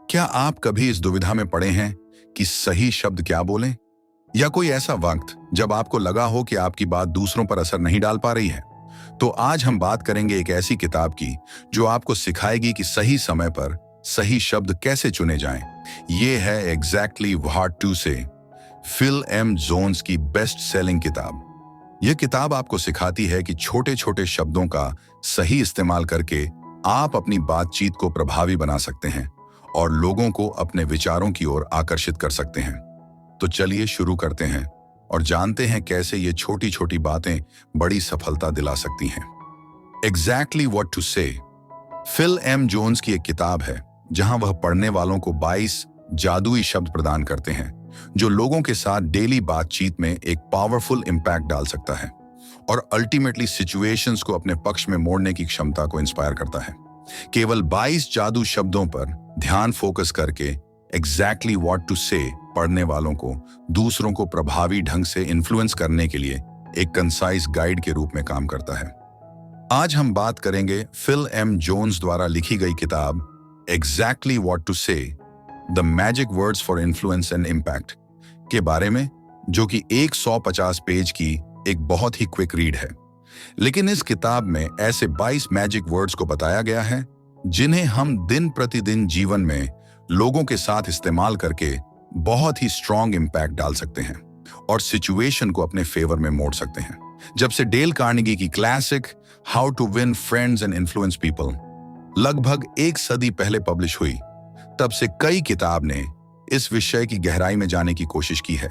क्या आप कभी इस दुविधा में पड़े हैं कि सही शब्द क्या बोलें? या कोई ऐसा वक्त जब आपको लगा हो कि आपकी बात दूसरों पर असर नहीं डाल पा रही है? तो आज हम बात करेंगे एक ऐसी किताब की जो आपको सिखाएगी कि सही समय पर सही शब्द कैसे चुने जाएं। ये है एग्जैक्टली व्हाट टू से, फिल एम जोन्स की बेस्ट सेलिंग किताब। यह किताब आपको सिखाती है कि छोटे छोटे शब्दों का सही इस्तेमाल करके आप अपनी बातचीत को प्रभावी बना सकते हैं और लोगों को अपने विचारों की ओर आकर्षित कर सकते हैं। तो चलिए शुरू करते हैं और जानते हैं कैसे ये छोटी छोटी बातें बड़ी सफलता दिला सकती हैं। एग्जैक्टली व्हाट टू से फिल एम जोन्स की एक किताब है जहां वह पढ़ने वालों को 22 जादुई शब्द प्रदान करते हैं जो लोगों के साथ डेली बातचीत में एक पावरफुल इंपैक्ट डाल सकता है और अल्टीमेटली सिचुएशंस को अपने पक्ष में मोड़ने की क्षमता को इंस्पायर करता है। केवल 22 जादू शब्दों पर ध्यान फोकस करके एग्जैक्टली व्हाट टू से पढ़ने वालों को दूसरों को प्रभावी ढंग से इन्फ्लुएंस करने के लिए एक कंसाइज गाइड के रूप में काम करता है। आज हम बात करेंगे फिल एम जोन्स द्वारा लिखी गई किताब एग्जैक्टली व्हाट टू से, the magic words for influence and impact के बारे में, जो कि 150 पेज की एक बहुत ही क्विक रीड है। लेकिन इस किताब में ऐसे 22 मैजिक वर्ड्स को बताया गया है जिन्हें हम दिन प्रतिदिन जीवन में लोगों के साथ इस्तेमाल करके बहुत ही स्ट्रॉन्ग इंपैक्ट डाल सकते हैं और सिचुएशन को अपने फेवर में मोड़ सकते हैं। जब से डेल कार्नेगी की classic how to win friends and influence people लगभग एक सदी पहले पब्लिश हुई, तब से कई किताब ने इस विषय की गहराई में जाने की कोशिश की है,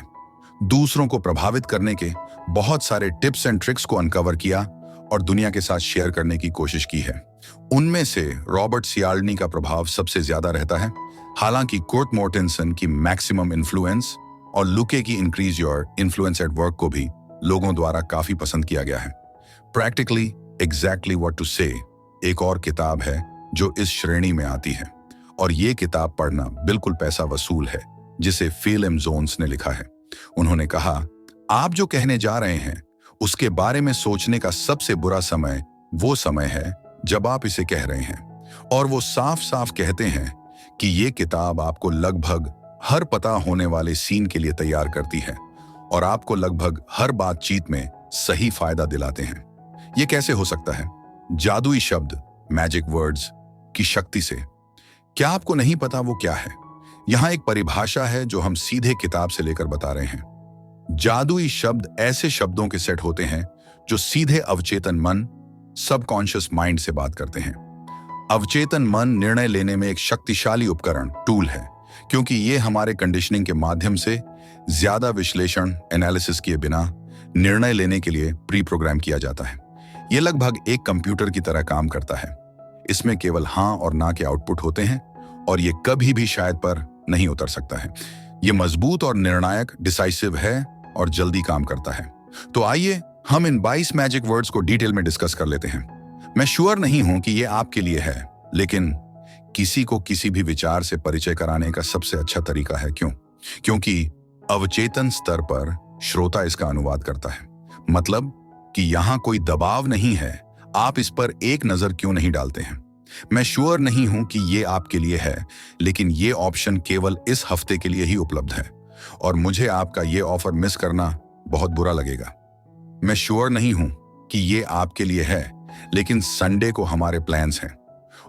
दूसरों को प्रभावित करने के बहुत सारे टिप्स एंड ट्रिक्स को अनकवर किया और दुनिया के साथ शेयर करने की कोशिश की है। उनमें से रॉबर्ट सियाल्डनी का प्रभाव सबसे ज्यादा रहता है, हालांकि कुर्ट मोर्टेंसन की मैक्सिमम इन्फ्लुएंस और लुके की increase your influence at work को भी लोगों द्वारा काफी पसंद किया गया है। प्रैक्टिकली एग्जैक्टली व्हाट टू से एक और किताब है जो इस श्रेणी में आती है और ये किताब पढ़ना बिल्कुल पैसा वसूल है, जिसे फिल एम जोन्स ने लिखा है। उन्होंने कहा, आप जो कहने जा रहे हैं उसके बारे में सोचने का सबसे बुरा समय वो समय है जब आप इसे कह रहे हैं। और वो साफ साफ कहते हैं कि ये किताब आपको लगभग हर पता होने वाले सीन के लिए तैयार करती है और आपको लगभग हर बातचीत में सही फायदा दिलाते हैं। ये कैसे हो सकता है? जादुई शब्द, मैजिक वर्ड्स की शक्ति से। क्या आपको नहीं पता वो क्या है? यहां एक परिभाषा है जो हम सीधे किताब से लेकर बता रहे हैं। जादुई शब्द ऐसे शब्दों के सेट होते हैं जो सीधे अवचेतन मन, सबकॉन्शियस माइंड से बात करते हैं। अवचेतन मन निर्णय लेने में एक शक्तिशाली उपकरण, टूल है, क्योंकि ये हमारे कंडीशनिंग के माध्यम से ज्यादा विश्लेषण, एनालिसिस किए बिना निर्णय लेने के लिए प्री प्रोग्राम किया जाता है। ये लगभग एक कंप्यूटर की तरह काम करता है। इसमें केवल हाँ और ना के आउटपुट होते हैं और ये कभी भी शायद पर नहीं उतर सकता है। ये मजबूत और निर्णायक, डिसाइसिव है और जल्दी काम करता है। तो आइए हम इन 22 मैजिक वर्ड्स को डिटेल में डिस्कस कर लेते हैं। मैं श्योर नहीं हूं कि ये आपके लिए है, लेकिन किसी को किसी भी विचार से परिचय कराने का सबसे अच्छा तरीका है। क्यों? क्योंकि अवचेतन स्तर पर श्रोता इसका अनुवाद करता है। मतलब कि यहां कोई दबाव नहीं है, आप इस पर एक नजर क्यों नहीं डालते हैं? मैं श्योर नहीं हूं कि ये आपके लिए है, लेकिन ये ऑप्शन केवल इस हफ्ते के लिए ही उपलब्ध है और मुझे आपका ये ऑफर मिस करना बहुत बुरा लगेगा। मैं श्योर नहीं हूं कि ये आपके लिए है, लेकिन संडे को हमारे प्लान्स हैं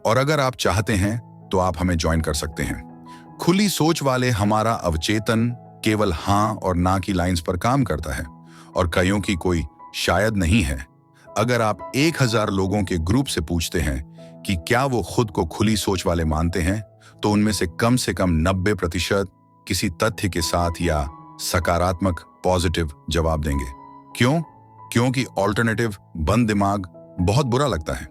और अगर आप चाहते हैं तो आप हमें ज्वाइन कर सकते हैं। खुली सोच वाले हमारा अवचेतन केवल हाँ और ना की लाइंस पर काम करता है और कईयों की कोई शायद नहीं है। अगर आप 1000 लोगों के ग्रुप से पूछते हैं कि क्या वो खुद को खुली सोच वाले मानते हैं, तो उनमें से कम 90% किसी तथ्य के साथ या सकारात्मक पॉजिटिव जवाब देंगे। क्यों? क्योंकि ऑल्टरनेटिव, बंद दिमाग, बहुत बुरा लगता है।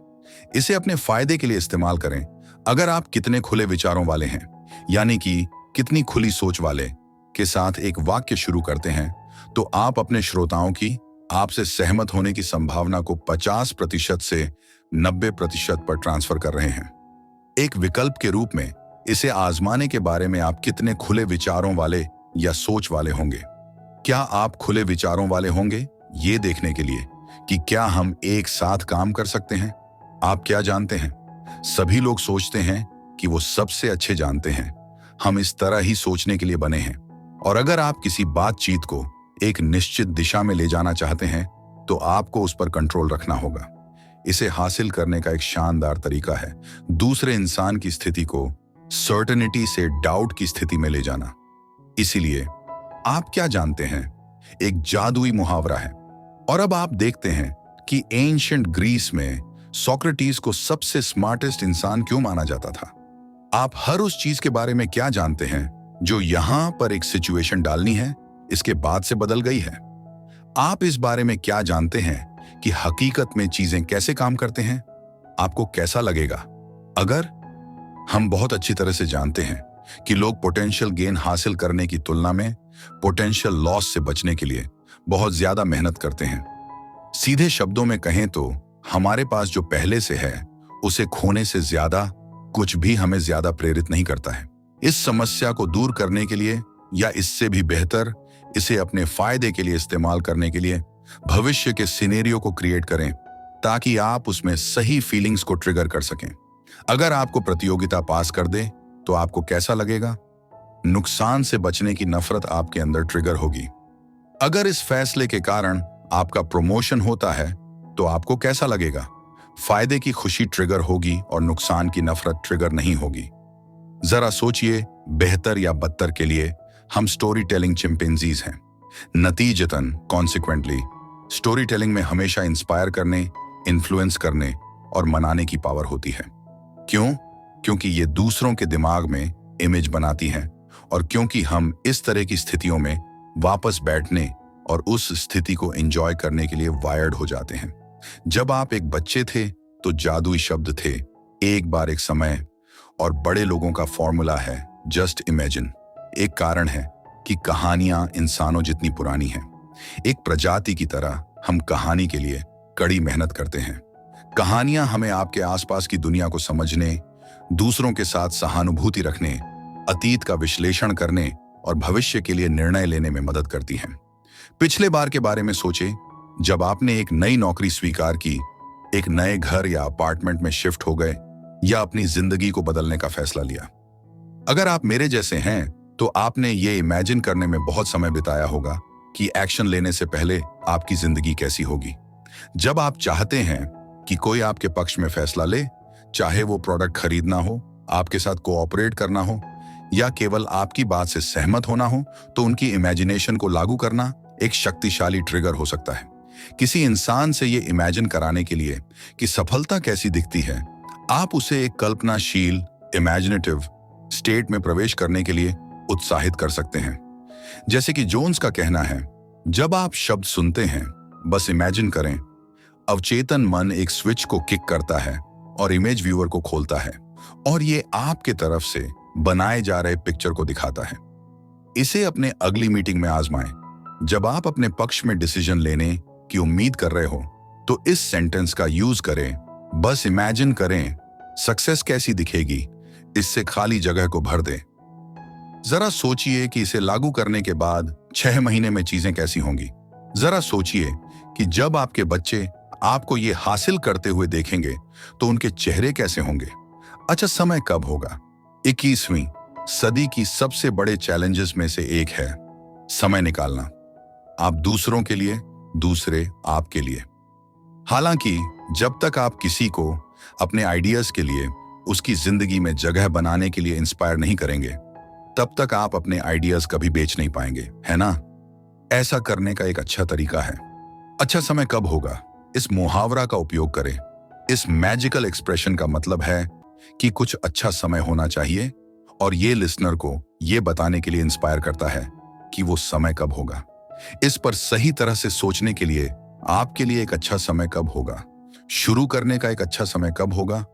इसे अपने फायदे के लिए इस्तेमाल करें। अगर आप कितने खुले विचारों वाले हैं, यानी कि कितनी खुली सोच वाले के साथ एक वाक्य शुरू करते हैं, तो आप अपने श्रोताओं की आपसे सहमत होने की संभावना को 50% से 90% पर ट्रांसफर कर रहे हैं। एक विकल्प के रूप में इसे आजमाने के बारे में आप कितने खुले विचारों वाले या सोच वाले होंगे? क्या आप खुले विचारों वाले होंगे ये देखने के लिए कि क्या हम एक साथ काम कर सकते हैं? आप क्या जानते हैं? सभी लोग सोचते हैं कि वो सबसे अच्छे जानते हैं, हम इस तरह ही सोचने के लिए बने हैं। और अगर आप किसी बातचीत को एक निश्चित दिशा में ले जाना चाहते हैं तो आपको उस पर कंट्रोल रखना होगा। इसे हासिल करने का एक शानदार तरीका है दूसरे इंसान की स्थिति को सर्टेनिटी से डाउट की स्थिति में ले जाना। इसीलिए आप क्या जानते हैं, एक जादुई मुहावरा है। और अब आप देखते हैं कि एंशिएंट ग्रीस में सोक्रेटिस को सबसे स्मार्टेस्ट इंसान क्यों माना जाता था। आप हर उस चीज के बारे में क्या जानते हैं जो यहां पर एक सिचुएशन डालनी है इसके बाद से बदल गई है। आप इस बारे में क्या जानते हैं कि हकीकत में चीजें कैसे काम करते हैं। आपको कैसा लगेगा अगर हम बहुत अच्छी तरह से जानते हैं कि लोग पोटेंशियल गेन हासिल करने की तुलना में पोटेंशियल लॉस से बचने के लिए बहुत ज्यादा मेहनत करते हैं। सीधे शब्दों में कहें तो हमारे पास जो पहले से है उसे खोने से ज्यादा कुछ भी हमें ज्यादा प्रेरित नहीं करता है। इस समस्या को दूर करने के लिए या इससे भी बेहतर इसे अपने फायदे के लिए इस्तेमाल करने के लिए भविष्य के सिनेरियो को क्रिएट करें ताकि आप उसमें सही फीलिंग्स को ट्रिगर कर सकें। अगर आपको प्रतियोगिता पास कर दे तो आपको कैसा लगेगा। नुकसान से बचने की नफरत आपके अंदर ट्रिगर होगी। अगर इस फैसले के कारण आपका प्रमोशन होता है तो आपको कैसा लगेगा। फायदे की खुशी ट्रिगर होगी और नुकसान की नफरत ट्रिगर नहीं होगी। जरा सोचिए, बेहतर या बदतर के लिए हम स्टोरी टेलिंग चिंपैंजीज हैं। नतीजतन कॉन्सिक्वेंटली स्टोरी टेलिंग में हमेशा इंस्पायर करने, इन्फ्लुएंस करने और मनाने की पावर होती है। क्यों? क्योंकि ये दूसरों के दिमाग में इमेज बनाती हैं और क्योंकि हम इस तरह की स्थितियों में वापस बैठने और उस स्थिति को एंजॉय करने के लिए वायर्ड हो जाते हैं। जब आप एक बच्चे थे तो जादुई शब्द थे एक बार एक समय, और बड़े लोगों का फॉर्मूला है जस्ट इमेजिन। एक कारण है कि कहानियां इंसानों जितनी पुरानी हैं। एक प्रजाति की तरह हम कहानी के लिए कड़ी मेहनत करते हैं। कहानियां हमें आपके आसपास की दुनिया को समझने, दूसरों के साथ सहानुभूति रखने, अतीत का विश्लेषण करने और भविष्य के लिए निर्णय लेने में मदद करती हैं। पिछले बार के बारे में सोचें, जब आपने एक नई नौकरी स्वीकार की, एक नए घर या अपार्टमेंट में शिफ्ट हो गए या अपनी जिंदगी को बदलने का फैसला लिया। अगर आप मेरे जैसे हैं तो आपने ये इमेजिन करने में बहुत समय बिताया होगा कि एक्शन लेने से पहले आपकी जिंदगी कैसी होगी। जब आप चाहते हैं कि कोई आपके पक्ष में फैसला ले, चाहे वो प्रोडक्ट खरीदना हो, आपके साथ कोऑपरेट करना हो या केवल आपकी बात से सहमत होना हो, तो उनकी इमेजिनेशन को लागू करना एक शक्तिशाली ट्रिगर हो सकता है। किसी इंसान से ये इमेजिन कराने के लिए कि सफलता कैसी दिखती है, आप उसे एक कल्पनाशील इमेजिनेटिव स्टेट में प्रवेश करने के लिए उत्साहित कर सकते हैं। जैसे कि जोन्स का कहना है, जब आप शब्द सुनते हैं बस इमेजिन करें। अवचेतन मन एक स्विच को किक करता है और इमेज व्यूअर को खोलता है और ये आपके तरफ से बनाए जा रहे पिक्चर को दिखाता है। इसे अपने अगली मीटिंग में आजमाएं। जब आप अपने पक्ष में डिसीजन लेने की उम्मीद कर रहे हो तो इस सेंटेंस का यूज करें, बस इमेजिन करें सक्सेस कैसी दिखेगी, इससे खाली जगह को भर दें। जरा सोचिए कि इसे लागू करने के बाद 6 महीने में चीजें कैसी होंगी। जरा सोचिए कि जब आपके बच्चे आपको ये हासिल करते हुए देखेंगे तो उनके चेहरे कैसे होंगे। अच्छा, समय कब होगा? 21वीं सदी की सबसे बड़े चैलेंजेस में से एक है समय निकालना। आप दूसरों के लिए, दूसरे आपके लिए। हालांकि जब तक आप किसी को अपने आइडियाज के लिए उसकी जिंदगी में जगह बनाने के लिए इंस्पायर नहीं करेंगे, तब तक आप अपने आइडियाज कभी बेच नहीं पाएंगे, है ना? ऐसा करने का एक अच्छा तरीका है। अच्छा समय कब होगा? इस मुहावरा का उपयोग करें। इस मैजिकल एक्सप्रेशन का मतलब है कि कुछ अच्छा समय होना चाहिए और ये लिसनर को ये बताने के लिए इंस्पायर करता है कि वो समय कब होगा। इस पर सही तरह से सोचने के लिए आपके लिए एक अच्छा समय कब होगा, शुरू करने का एक अच्छा समय कब होगा।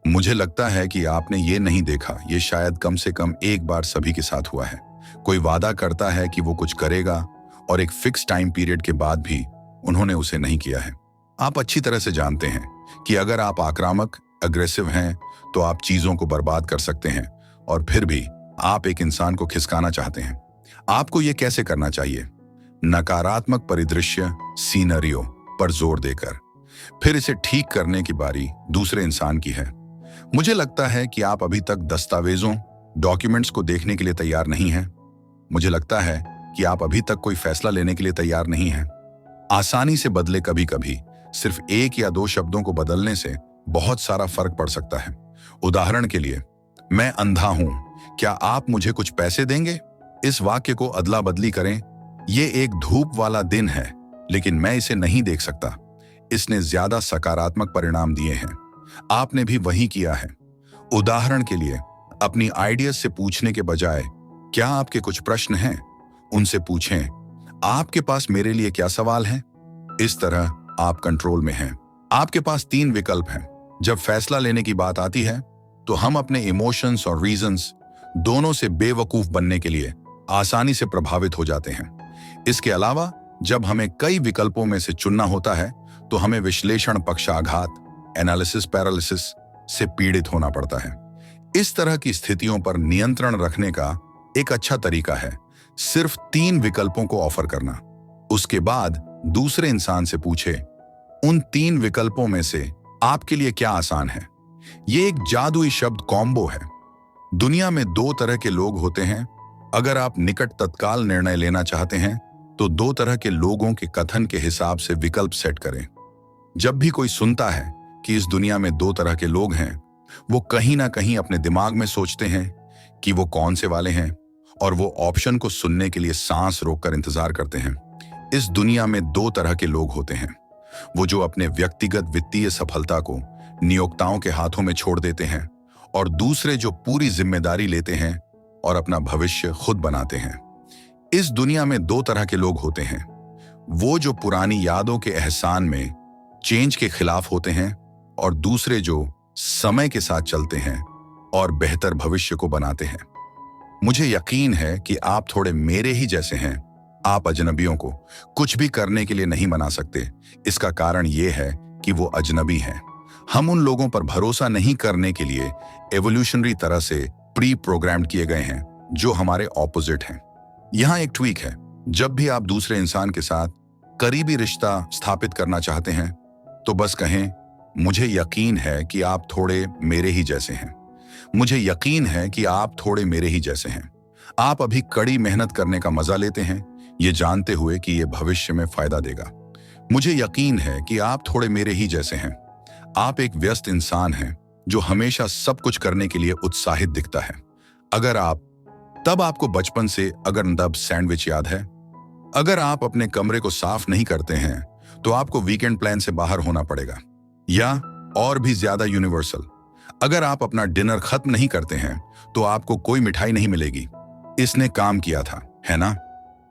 मुझे लगता है कि आपने ये नहीं देखा, ये शायद कम से कम एक बार सभी के साथ हुआ है। कोई वादा करता है कि वो कुछ करेगा और एक फिक्स टाइम पीरियड के बाद भी उन्होंने उसे नहीं किया है। आप अच्छी तरह से जानते हैं कि अगर आप आक्रामक, अग्रेसिव हैं तो आप चीजों को बर्बाद कर सकते हैं और फिर भी आप एक इंसान को खिसकाना चाहते हैं। आपको ये कैसे करना चाहिए? नकारात्मक परिदृश्य सीनरियो पर जोर देकर। फिर इसे ठीक करने की बारी दूसरे इंसान की है। मुझे लगता है कि आप अभी तक दस्तावेजों, डॉक्यूमेंट्स को देखने के लिए तैयार नहीं हैं। मुझे लगता है कि आप अभी तक कोई फैसला लेने के लिए तैयार नहीं हैं। आसानी से बदले कभी कभी सिर्फ एक या दो शब्दों को बदलने से बहुत सारा फर्क पड़ सकता है। उदाहरण के लिए, मैं अंधा हूं, क्या आप मुझे कुछ पैसे देंगे? इस वाक्य को अदला बदली करें। ये एक धूप वाला दिन है, लेकिन मैं इसे नहीं देख सकता। इसने ज्यादा सकारात्मक परिणाम दिए हैं। आपने भी वही किया है। उदाहरण के लिए, अपनी आइडियाज से पूछने के बजाय क्या आपके कुछ प्रश्न हैं, उनसे पूछें, आपके पास मेरे लिए क्या सवाल हैं? इस तरह आप कंट्रोल में हैं। आपके पास 3 विकल्प हैं। जब फैसला लेने की बात आती है तो हम अपने इमोशंस और रीजंस दोनों से बेवकूफ बनने के लिए आसानी से प्रभावित हो जाते हैं। इसके अलावा जब हमें कई विकल्पों में से चुनना होता है तो हमें विश्लेषण पक्षाघात, एनालिसिस पैरालिसिस से पीड़ित होना पड़ता है। इस तरह की स्थितियों पर नियंत्रण रखने का एक अच्छा तरीका है सिर्फ 3 विकल्पों को ऑफर करना। उसके बाद दूसरे इंसान से पूछे, उन 3 विकल्पों में से आपके लिए क्या आसान है? ये एक जादुई शब्द कॉम्बो है। दुनिया में 2 तरह के लोग होते हैं। अगर आप निकट तत्काल निर्णय लेना चाहते हैं तो 2 तरह के लोगों के कथन के हिसाब से विकल्प सेट करें। जब भी कोई सुनता है कि इस दुनिया में 2 तरह के लोग हैं, वो कहीं ना कहीं अपने दिमाग में सोचते हैं कि वो कौन से वाले हैं, और वो ऑप्शन को सुनने के लिए सांस रोककर इंतजार करते हैं। इस दुनिया में 2 तरह के लोग होते हैं। वो जो अपने व्यक्तिगत वित्तीय सफलता को नियोक्ताओं के हाथों में छोड़ देते हैं, और दूसरे जो पूरी जिम्मेदारी लेते हैं और अपना भविष्य खुद बनाते हैं। इस दुनिया में 2 तरह के लोग होते हैं। वो जो पुरानी यादों के एहसान में चेंज के खिलाफ होते हैं, और दूसरे जो समय के साथ चलते हैं और बेहतर भविष्य को बनाते हैं। मुझे यकीन है कि आप थोड़े मेरे ही जैसे हैं। आप अजनबियों को कुछ भी करने के लिए नहीं मना सकते। इसका कारण यह है कि वो अजनबी हैं। हम उन लोगों पर भरोसा नहीं करने के लिए एवोल्यूशनरी तरह से प्री प्रोग्राम्ड किए गए हैं जो हमारे ऑपोजिट हैं। यहाँ एक ट्वीक है। जब भी आप दूसरे इंसान के साथ करीबी रिश्ता स्थापित करना चाहते हैं तो बस कहें, मुझे यकीन है कि आप थोड़े मेरे ही जैसे हैं। मुझे यकीन है कि आप थोड़े मेरे ही जैसे हैं। आप अभी कड़ी मेहनत करने का मजा लेते हैं, ये जानते हुए कि ये भविष्य में फायदा देगा। मुझे यकीन है कि आप थोड़े मेरे ही जैसे हैं। आप एक व्यस्त इंसान हैं जो हमेशा सब कुछ करने के लिए उत्साहित दिखता है। तब आपको बचपन से अगर नदब सैंडविच याद है। अगर आप अपने कमरे को साफ नहीं करते हैं तो आपको वीकेंड प्लान से बाहर होना पड़ेगा। या और भी ज्यादा यूनिवर्सल, अगर आप अपना डिनर खत्म नहीं करते हैं तो आपको कोई मिठाई नहीं मिलेगी। इसने काम किया था, है ना?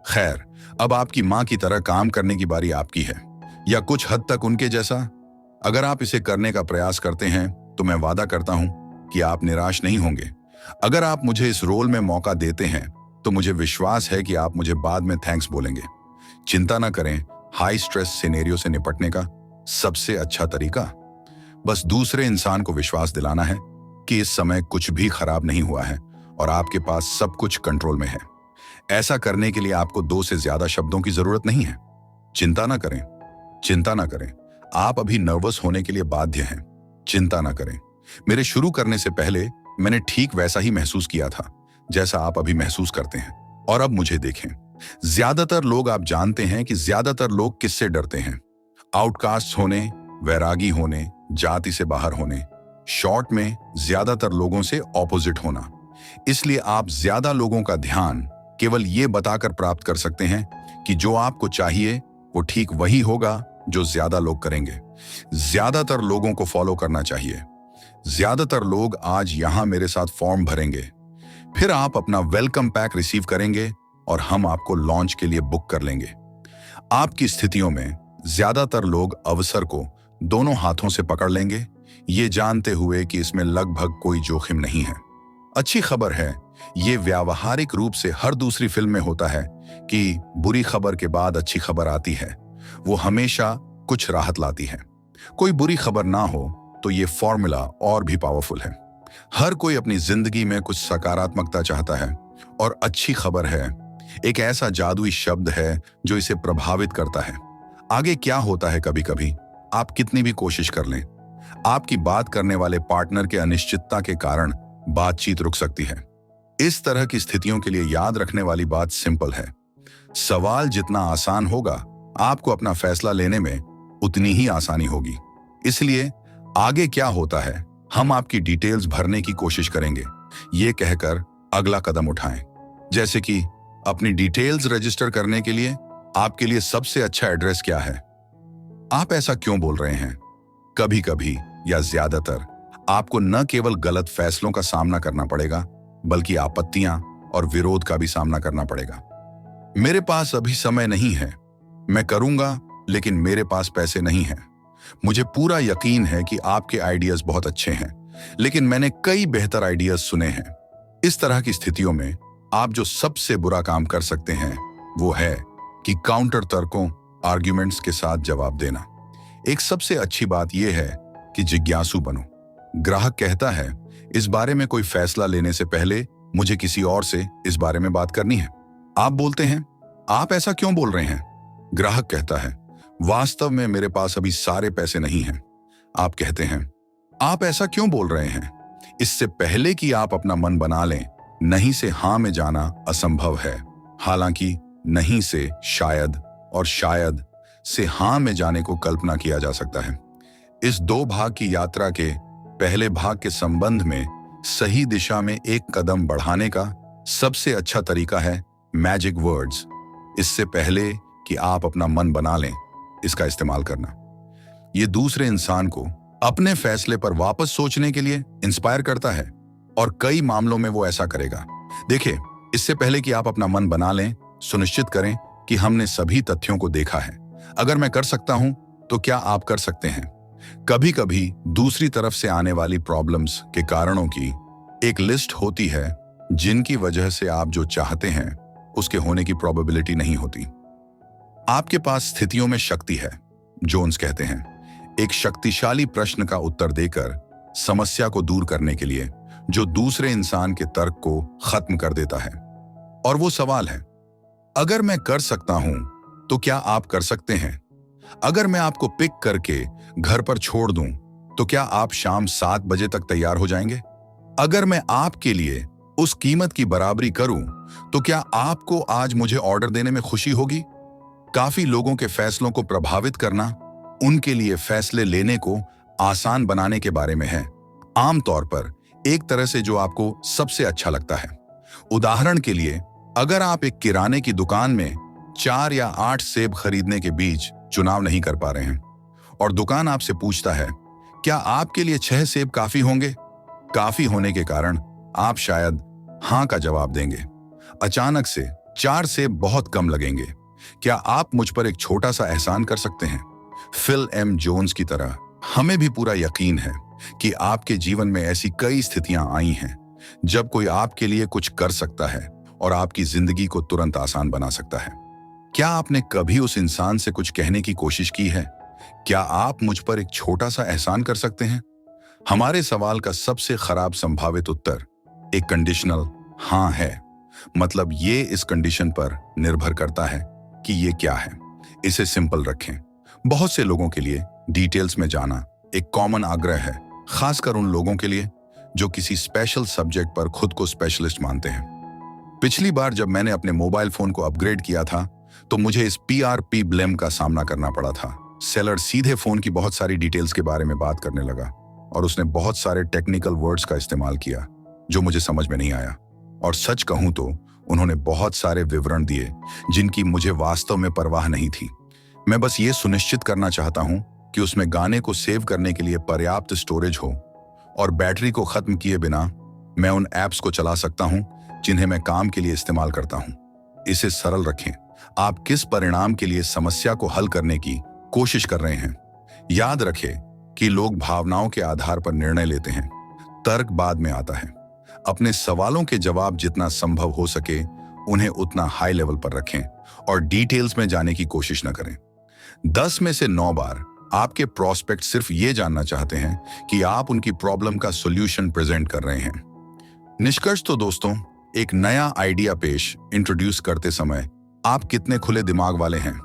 खैर, अब आपकी माँ की तरह काम करने की बारी आपकी है, या कुछ हद तक उनके जैसा। अगर आप इसे करने का प्रयास करते हैं तो मैं वादा करता हूं कि आप निराश नहीं होंगे। अगर आप मुझे इस रोल में मौका देते हैं तो मुझे विश्वास है कि आप मुझे बाद में थैंक्स बोलेंगे। चिंता ना करें, हाई स्ट्रेस सिनेरियो से निपटने का सबसे अच्छा तरीका बस दूसरे इंसान को विश्वास दिलाना है कि इस समय कुछ भी खराब नहीं हुआ है और आपके पास सब कुछ कंट्रोल में है। ऐसा करने के लिए आपको 2 से ज्यादा शब्दों की जरूरत नहीं है। चिंता ना करें, चिंता ना करें। आप अभी नर्वस होने के लिए बाध्य हैं। चिंता ना करें। मेरे शुरू करने से पहले मैंने ठीक वैसा ही महसूस किया था जैसा आप अभी महसूस करते हैं। और अब मुझे देखें। ज्यादातर लोग, आप जानते हैं कि ज्यादातर लोग किससे डरते हैं? आउटकास्ट होने, वैरागी होने, जाति से बाहर होने। शॉर्ट में, ज्यादातर लोगों से ऑपोजिट होना। इसलिए आप ज्यादा लोगों का ध्यान केवल ये बताकर प्राप्त कर सकते हैं कि जो आपको चाहिए वो ठीक वही होगा जो ज्यादा लोग करेंगे। ज्यादातर लोगों को फॉलो करना चाहिए। ज्यादातर लोग आज यहां मेरे साथ फॉर्म भरेंगे, फिर आप अपना वेलकम पैक रिसीव करेंगे और हम आपको लॉन्च के लिए बुक कर लेंगे। आपकी स्थितियों में ज्यादातर लोग अवसर को दोनों हाथों से पकड़ लेंगे, ये जानते हुए कि इसमें लगभग कोई जोखिम नहीं है। अच्छी खबर है, ये व्यावहारिक रूप से हर दूसरी फिल्म में होता है कि बुरी खबर के बाद अच्छी खबर आती है। वो हमेशा कुछ राहत लाती है। कोई बुरी खबर ना हो तो ये फॉर्मूला और भी पावरफुल है। हर कोई अपनी जिंदगी में कुछ सकारात्मकता चाहता है, और अच्छी खबर है एक ऐसा जादुई शब्द है जो इसे प्रभावित करता है। आगे क्या होता है, कभी कभी आप कितनी भी कोशिश कर लें, आपकी बात करने वाले पार्टनर के अनिश्चितता के कारण बातचीत रुक सकती है। इस तरह की स्थितियों के लिए याद रखने वाली बात सिंपल है। सवाल जितना आसान होगा, आपको अपना फैसला लेने में उतनी ही आसानी होगी। इसलिए आगे क्या होता है, हम आपकी डिटेल्स भरने की कोशिश करेंगे, ये कहकर अगला कदम उठाएं। जैसे कि अपनी डिटेल्स रजिस्टर करने के लिए आपके लिए सबसे अच्छा एड्रेस क्या है? आप ऐसा क्यों बोल रहे हैं? कभी कभी या ज्यादातर आपको न केवल गलत फैसलों का सामना करना पड़ेगा, बल्कि आपत्तियां और विरोध का भी सामना करना पड़ेगा। मेरे पास अभी समय नहीं है, मैं करूंगा, लेकिन मेरे पास पैसे नहीं हैं। मुझे पूरा यकीन है कि आपके आइडियाज बहुत अच्छे हैं, लेकिन मैंने कई बेहतर आइडियाज सुने हैं। इस तरह की स्थितियों में आप जो सबसे बुरा काम कर सकते हैं वो है कि काउंटर तर्कों, आर्ग्यूमेंट्स के साथ जवाब देना। एक सबसे अच्छी बात यह है कि जिज्ञासु बनो। ग्राहक कहता है, इस बारे में कोई फैसला लेने से पहले मुझे किसी और से इस बारे में बात करनी है। आप बोलते हैं, आप ऐसा क्यों बोल रहे हैं? ग्राहक कहता है, वास्तव में मेरे पास अभी सारे पैसे नहीं हैं। आप कहते हैं, आप ऐसा क्यों बोल रहे हैं? इससे पहले कि आप अपना मन बना लें, नहीं से हां में जाना असंभव है। हालांकि नहीं से शायद और शायद से हां में जाने को कल्पना किया जा सकता है। इस 2 भाग की यात्रा के पहले भाग के संबंध में सही दिशा में एक कदम बढ़ाने का सबसे अच्छा तरीका है मैजिक वर्ड्स। इससे पहले कि आप अपना मन बना लें, इसका इस्तेमाल करना। ये दूसरे इंसान को अपने फैसले पर वापस सोचने के लिए इंस्पायर करता है, और कई मामलों में वो ऐसा करेगा। देखिए, इससे पहले कि आप अपना मन बना लें, सुनिश्चित करें कि हमने सभी तथ्यों को देखा है। अगर मैं कर सकता हूं, तो क्या आप कर सकते हैं? कभी कभी दूसरी तरफ से आने वाली प्रॉब्लम्स के कारणों की एक लिस्ट होती है, जिनकी वजह से आप जो चाहते हैं उसके होने की प्रोबेबिलिटी नहीं होती। आपके पास स्थितियों में शक्ति है, जोन्स कहते हैं, एक शक्तिशाली प्रश्न का उत्तर देकर समस्या को दूर करने के लिए, जो दूसरे इंसान के तर्क को खत्म कर देता है। और वो सवाल है, अगर मैं कर सकता हूं तो क्या आप कर सकते हैं? अगर मैं आपको पिक करके घर पर छोड़ दूं, तो क्या आप शाम 7 बजे तक तैयार हो जाएंगे? अगर मैं आपके लिए उस कीमत की बराबरी करूं, तो क्या आपको आज मुझे ऑर्डर देने में खुशी होगी? काफी लोगों के फैसलों को प्रभावित करना उनके लिए फैसले लेने को आसान बनाने के बारे में है, आमतौर पर एक तरह से जो आपको सबसे अच्छा लगता है। उदाहरण के लिए, अगर आप एक किराने की दुकान में 4 या 8 सेब खरीदने के बीच चुनाव नहीं कर पा रहे हैं, और दुकान आपसे पूछता है, क्या आपके लिए 6 सेब काफी होंगे? काफी होने के कारण आप शायद हां का जवाब देंगे। अचानक से 4 सेब बहुत कम लगेंगे। क्या आप मुझ पर एक छोटा सा एहसान कर सकते हैं? फिल एम जोन्स की तरह हमें भी पूरा यकीन है कि आपके जीवन में ऐसी कई स्थितियां आई हैं जब कोई आपके लिए कुछ कर सकता है और आपकी जिंदगी को तुरंत आसान बना सकता है। क्या आपने कभी उस इंसान से कुछ कहने की कोशिश की है? क्या आप मुझ पर एक छोटा सा एहसान कर सकते हैं? हमारे सवाल का सबसे खराब संभावित उत्तर एक कंडीशनल हाँ है। मतलब ये इस कंडीशन पर निर्भर करता है कि ये क्या है। इसे सिंपल रखें। बहुत से लोगों के लिए डिटेल्स में जाना एक कॉमन आग्रह है, खासकर उन लोगों के लिए जो किसी स्पेशल सब्जेक्ट पर खुद को स्पेशलिस्ट मानते हैं। पिछली बार जब मैंने अपने मोबाइल फोन को अपग्रेड किया था, तो मुझे इस PRP ब्लेम का सामना करना पड़ा था। सेलर सीधे फोन की बहुत सारी डिटेल्स के बारे में बात करने लगा, और उसने बहुत सारे टेक्निकल वर्ड्स का इस्तेमाल किया जो मुझे समझ में नहीं आया। और सच कहूं तो उन्होंने बहुत सारे विवरण दिए जिनकी मुझे वास्तव में परवाह नहीं थी। मैं बस ये सुनिश्चित करना चाहता हूं कि उसमें गाने को सेव करने के लिए पर्याप्त स्टोरेज हो, और बैटरी को खत्म किए बिना मैं उन ऐप्स को चला सकता हूं जिन्हें मैं काम के लिए इस्तेमाल करता हूं। इसे सरल रखें। आप किस परिणाम के लिए समस्या को हल करने की कोशिश कर रहे हैं? याद रखें कि लोग भावनाओं के आधार पर निर्णय लेते हैं, तर्क बाद में आता है। अपने सवालों के जवाब जितना संभव हो सके उन्हें उतना हाई लेवल पर रखें, और डिटेल्स में जाने की कोशिश न करें। 10 में से 9 बार आपके प्रोस्पेक्ट सिर्फ ये जानना चाहते हैं कि आप उनकी प्रॉब्लम का सॉल्यूशन प्रेजेंट कर रहे हैं। निष्कर्ष तो दोस्तों, एक नया आइडिया पेश इंट्रोड्यूस करते समय आप कितने खुले दिमाग वाले हैं,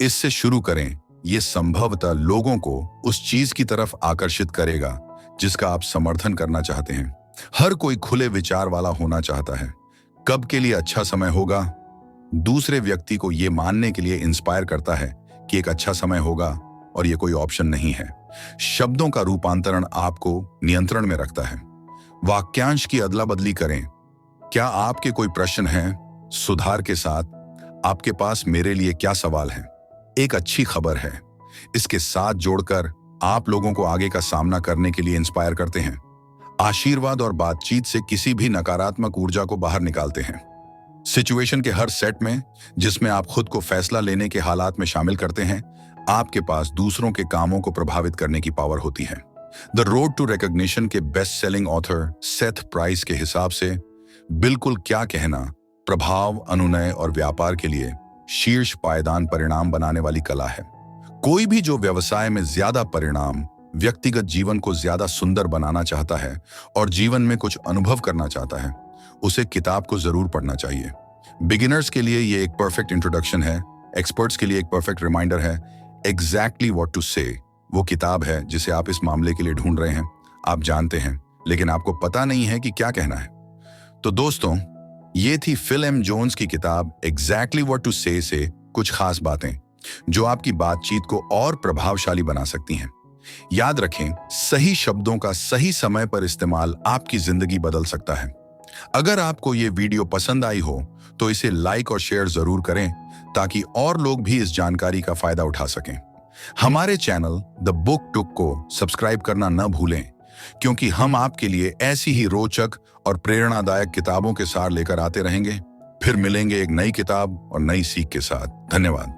इससे शुरू करें। ये संभवतः लोगों को उस चीज की तरफ आकर्षित करेगा जिसका आप समर्थन करना चाहते हैं। हर कोई खुले विचार वाला होना चाहता है। कब के लिए अच्छा समय होगा, दूसरे व्यक्ति को यह मानने के लिए इंस्पायर करता है कि एक अच्छा समय होगा और यह कोई ऑप्शन नहीं है। शब्दों का रूपांतरण आपको नियंत्रण में रखता है। वाक्यांश की अदला बदली करें। क्या आपके कोई प्रश्न हैं? सुधार के साथ आपके पास मेरे लिए क्या सवाल है? एक अच्छी खबर है, इसके साथ जोड़कर आप लोगों को आगे का सामना करने के लिए इंस्पायर करते हैं। आशीर्वाद और बातचीत से किसी भी नकारात्मक ऊर्जा को बाहर निकालते हैं। सिचुएशन के हर सेट में जिसमें आप खुद को फैसला लेने के हालात में शामिल करते हैं, आपके पास दूसरों के कामों को प्रभावित करने की पावर होती है। द रोड टू रिकॉग्निशन के best selling author Seth price के हिसाब से बिल्कुल क्या कहना प्रभाव, अनुनय और व्यापार के लिए शीर्ष पायदान परिणाम बनाने वाली कला है। कोई भी जो व्यवसाय में ज्यादा परिणाम, व्यक्तिगत जीवन को ज्यादा सुंदर बनाना चाहता है और जीवन में कुछ अनुभव करना चाहता है, उसे किताब को जरूर पढ़ना चाहिए। बिगिनर्स के लिए ये एक परफेक्ट इंट्रोडक्शन है, एक्सपर्ट्स के लिए एक परफेक्ट रिमाइंडर है। एग्जैक्टली व्हाट टू से वो किताब है जिसे आप इस मामले के लिए ढूंढ रहे हैं। आप जानते हैं, लेकिन आपको पता नहीं है कि क्या कहना है। तो दोस्तों, ये थी फिल एम जोन्स की किताब एग्जैक्टली व्हाट टू से कुछ खास बातें जो आपकी बातचीत को और प्रभावशाली बना सकती हैं। याद रखें, सही शब्दों का सही समय पर इस्तेमाल आपकी जिंदगी बदल सकता है। अगर आपको ये वीडियो पसंद आई हो तो इसे लाइक और शेयर जरूर करें ताकि और लोग भी इस जानकारी का फायदा उठा सकें। हमारे चैनल द बुक टुक को सब्सक्राइब करना न भूलें, क्योंकि हम आपके लिए ऐसी ही रोचक और प्रेरणादायक किताबों के सार लेकर आते रहेंगे। फिर मिलेंगे एक नई किताब और नई सीख के साथ। धन्यवाद।